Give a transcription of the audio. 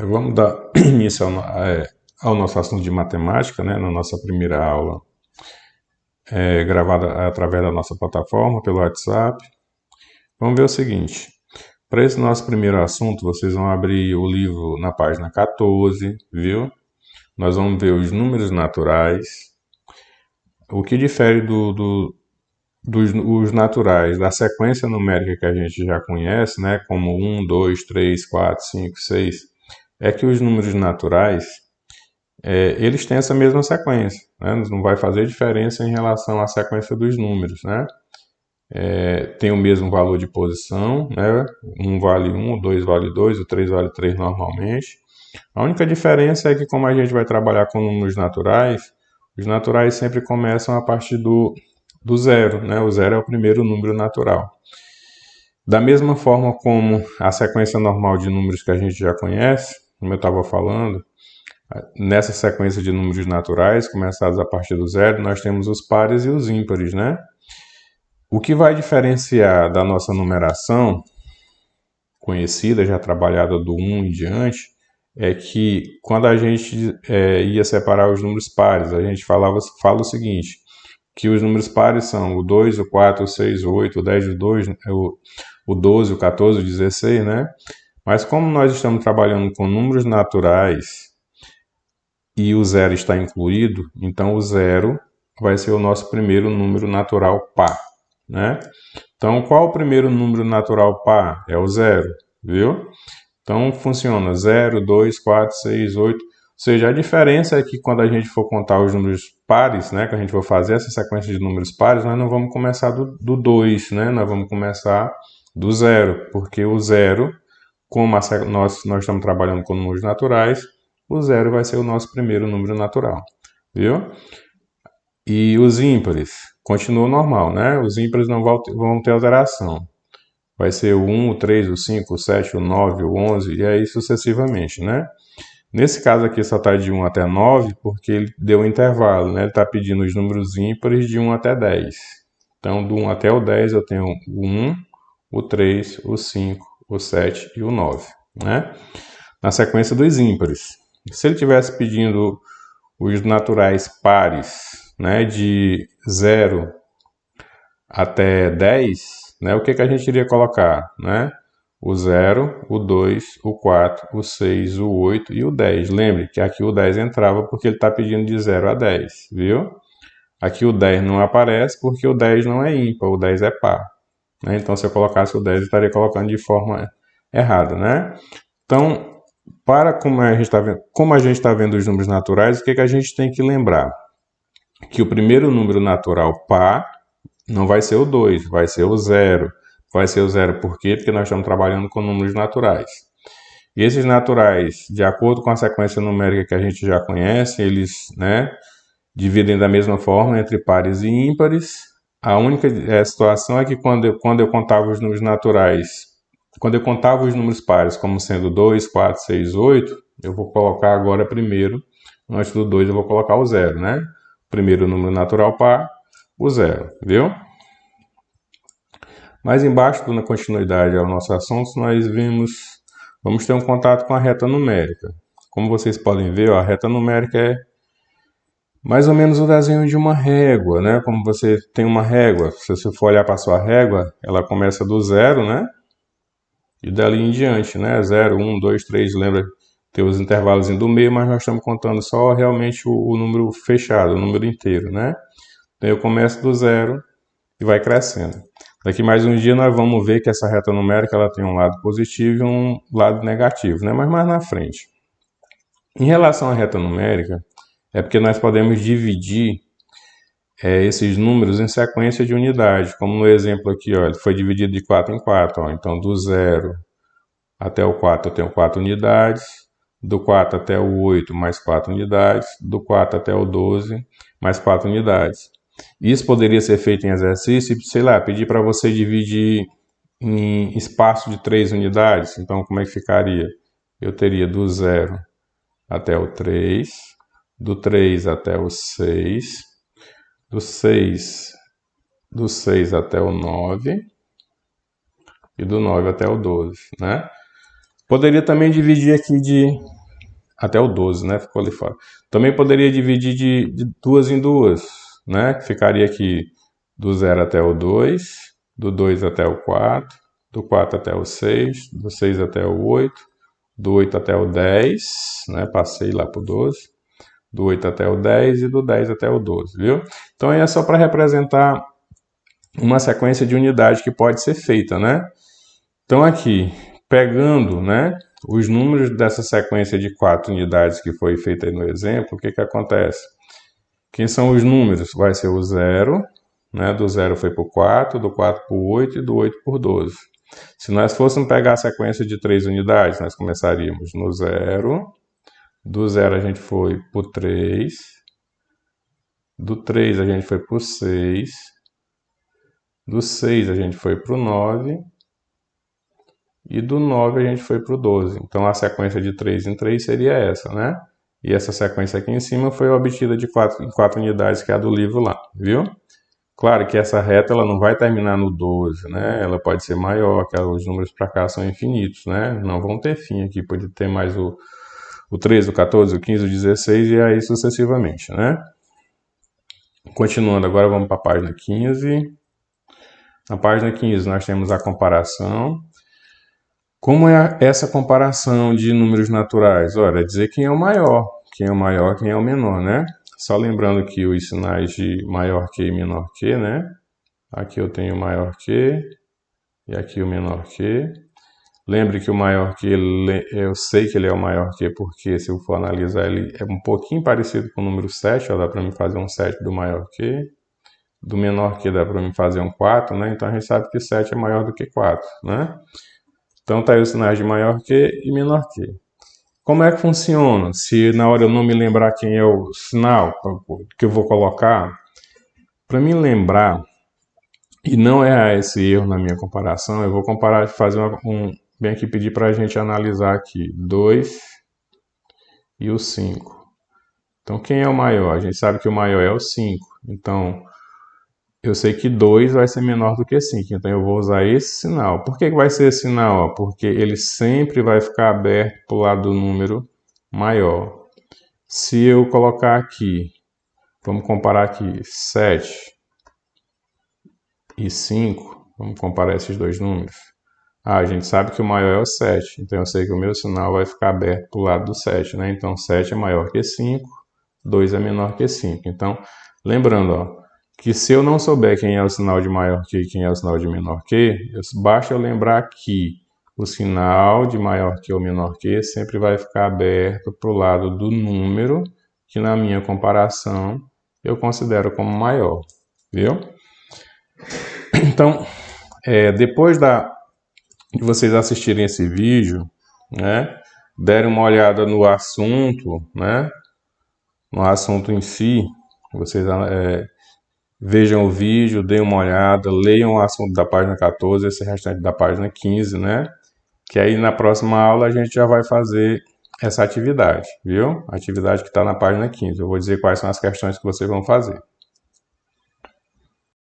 Vamos dar início ao nosso assunto de matemática, né, na nossa primeira aula, gravada através da nossa plataforma, pelo WhatsApp. Vamos ver o seguinte: para esse nosso primeiro assunto, vocês vão abrir o livro na página 14, viu? Nós vamos ver os números naturais. O que difere dos os naturais da sequência numérica que a gente já conhece, né, como 1, 2, 3, 4, 5, 6, é que os números naturais eles têm essa mesma sequência, né? Não vai fazer diferença em relação à sequência dos números, né? Tem o mesmo valor de posição, né? Um vale 1, o 2 vale 2, o 3 vale 3 normalmente. A única diferença é que, como a gente vai trabalhar com números naturais, os naturais sempre começam a partir do zero, né? O zero é o primeiro número natural. Da mesma forma como a sequência normal de números que a gente já conhece, como eu estava falando, nessa sequência de números naturais, começados a partir do zero, nós temos os pares e os ímpares, né? O que vai diferenciar da nossa numeração conhecida, já trabalhada do 1 em diante, é que quando a gente ia separar os números pares, a gente fala o seguinte, que os números pares são o 2, o 4, o 6, o 8, o 10, o 2, o 12, o 14, o 16, né? Mas como nós estamos trabalhando com números naturais e o zero está incluído, então o zero vai ser o nosso primeiro número natural par, né? Então, qual o primeiro número natural par? É o zero, viu? Então, funciona 0, 2, 4, 6, 8. Ou seja, a diferença é que quando a gente for contar os números pares, né, que a gente for fazer essa sequência de números pares, nós não vamos começar do 2, né? Nós vamos começar do zero, porque o zero, como nós estamos trabalhando com números naturais, o zero vai ser o nosso primeiro número natural, viu? E os ímpares continuam normal, né? Os ímpares não vão ter alteração. Vai ser o 1, o 3, o 5, o 7, o 9, o 11 e aí sucessivamente, né? Nesse caso aqui só está de 1 até 9 porque ele deu um intervalo, né? Ele está pedindo os números ímpares de 1 até 10. Então, do 1 até o 10 eu tenho o 1, o 3, o 5, o 7 e o 9, né? Na sequência dos ímpares. Se ele tivesse pedindo os naturais pares, né, de 0 até 10, né, o que a gente iria colocar, né? O 0, o 2, o 4, o 6, o 8 e o 10. Lembre que aqui o 10 entrava porque ele está pedindo de 0 a 10, viu? Aqui o 10 não aparece porque o 10 não é ímpar, o 10 é par, né? Então, se eu colocasse o 10, eu estaria colocando de forma errada, né? Então, como a gente está vendo os números naturais, o que a gente tem que lembrar? Que o primeiro número natural par não vai ser o 2, vai ser o 0. Vai ser o 0 por quê? Porque nós estamos trabalhando com números naturais. E esses naturais, de acordo com a sequência numérica que a gente já conhece, eles, né, dividem da mesma forma entre pares e ímpares. A única situação é que quando eu contava os números naturais, quando eu contava os números pares como sendo 2, 4, 6, 8, eu vou colocar agora primeiro, antes do 2 eu vou colocar o 0, né? Primeiro número natural par, o 0, viu? Mais embaixo, na continuidade ao nosso assunto, vamos ter um contato com a reta numérica. Como vocês podem ver, a reta numérica é mais ou menos o desenho de uma régua, né? Como você tem uma régua, se você for olhar para a sua régua, ela começa do zero, né? E dali em diante, né? 0, 1, 2, 3, lembra? Tem os intervalos do meio, mas nós estamos contando só realmente o número fechado, o número inteiro, né? Então eu começo do zero e vai crescendo. Daqui mais um dia nós vamos ver que essa reta numérica ela tem um lado positivo e um lado negativo, né? Mas mais na frente. Em relação à reta numérica, é porque nós podemos dividir esses números em sequência de unidade, como no exemplo aqui, ó, ele foi dividido de 4 em 4, ó, então do 0 até o 4 eu tenho 4 unidades, do 4 até o 8 mais 4 unidades, do 4 até o 12 mais 4 unidades. Isso poderia ser feito em exercício, sei lá, pedir para você dividir em espaço de 3 unidades, então como é que ficaria? Eu teria do 0 até o 3, do 3 até o 6, do 6 até o 9 e do 9 até o 12, né? Poderia também dividir aqui até o 12, né? Ficou ali fora. Também poderia dividir de duas em duas, né? Que ficaria aqui do 0 até o 2, do 2 até o 4, do 4 até o 6, do 6 até o 8, do 8 até o 10, né? Passei lá para o 12, do 8 até o 10 e do 10 até o 12, viu? Então aí é só para representar uma sequência de unidade que pode ser feita, né? Então aqui, pegando, né, os números dessa sequência de 4 unidades que foi feita aí no exemplo, o que que acontece? Quem são os números? Vai ser o 0, né, do 0 foi para o 4, do 4 para o 8 e do 8 para o 12. Se nós fôssemos pegar a sequência de 3 unidades, nós começaríamos no 0, do 0 a gente foi para o 3, do 3 a gente foi para o 6, do 6 a gente foi para o 9, e do 9 a gente foi para o 12. Então a sequência de 3 em 3 seria essa, né? E essa sequência aqui em cima foi obtida de 4 em 4 unidades, que é a do livro lá, viu? Claro que essa reta ela não vai terminar no 12, né? Ela pode ser maior, que os números para cá são infinitos, né? Não vão ter fim aqui, pode ter mais o 13, o 14, o 15, o 16 e aí sucessivamente, né? Continuando, agora vamos para a página 15. Na página 15 nós temos a comparação. Como é essa comparação de números naturais? Olha, é dizer quem é o maior, quem é o menor, né? Só lembrando que os sinais de maior que e menor que, né? Aqui eu tenho o maior que e aqui o menor que. Lembre que o maior que, eu sei que ele é o maior que, porque se eu for analisar ele é um pouquinho parecido com o número 7, ó, dá para mim fazer um 7 do maior que. Do menor que dá para mim fazer um 4, né? Então a gente sabe que 7 é maior do que 4, né? Então tá aí os sinais de maior que e menor que. Como é que funciona? Se na hora eu não me lembrar quem é o sinal que eu vou colocar, para me lembrar, e não é esse erro na minha comparação, eu vou comparar, fazer bem aqui pedir para a gente analisar aqui 2 e o 5. Então quem é o maior? A gente sabe que o maior é o 5. Então eu sei que 2 vai ser menor do que 5, então eu vou usar esse sinal. Por que vai ser esse sinal? Porque ele sempre vai ficar aberto para o lado do número maior. Se eu colocar aqui, vamos comparar aqui 7 e 5, vamos comparar esses dois números. A gente sabe que o maior é o 7, então eu sei que o meu sinal vai ficar aberto para o lado do 7, né? Então 7 é maior que 5, 2 é menor que 5. Então, lembrando, ó, que se eu não souber quem é o sinal de maior que e quem é o sinal de menor que, basta eu lembrar que o sinal de maior que ou menor que sempre vai ficar aberto para o lado do número que na minha comparação eu considero como maior, viu? Então, depois de vocês assistirem esse vídeo, né, derem uma olhada no assunto, né, no assunto em si, vocês vejam o vídeo, deem uma olhada, leiam o assunto da página 14, esse restante da página 15, né? Que aí na próxima aula a gente já vai fazer essa atividade, viu? A atividade que está na página 15. Eu vou dizer quais são as questões que vocês vão fazer.